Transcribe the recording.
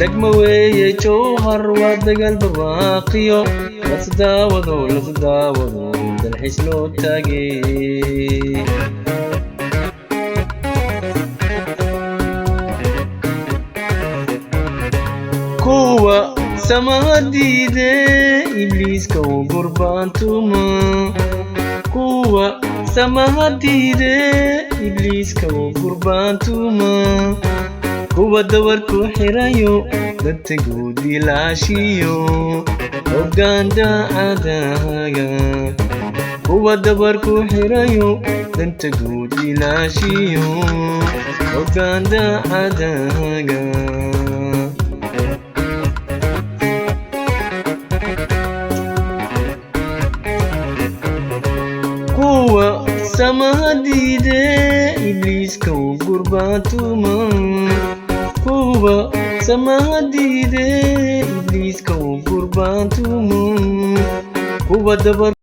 degmo weeye jowhar waa dagal barwaaqiyo lasdaawado dalxiis loo taagay kuwa samaha diide ibliiska u gurbaantuma kuwa samaha diide ibliiska u gurbaantuma kuwa dabarku xirayo dadka guud ilaashiyo hoggaanda cadaaga kuwa dabarku xirayo dadka guud ilaashiyo hoggaanda cadaaga kuwa samaha diide ibliiska u gurbaantuma kuwa samaha diide ibliiska u gurbaantuma kuwa dabar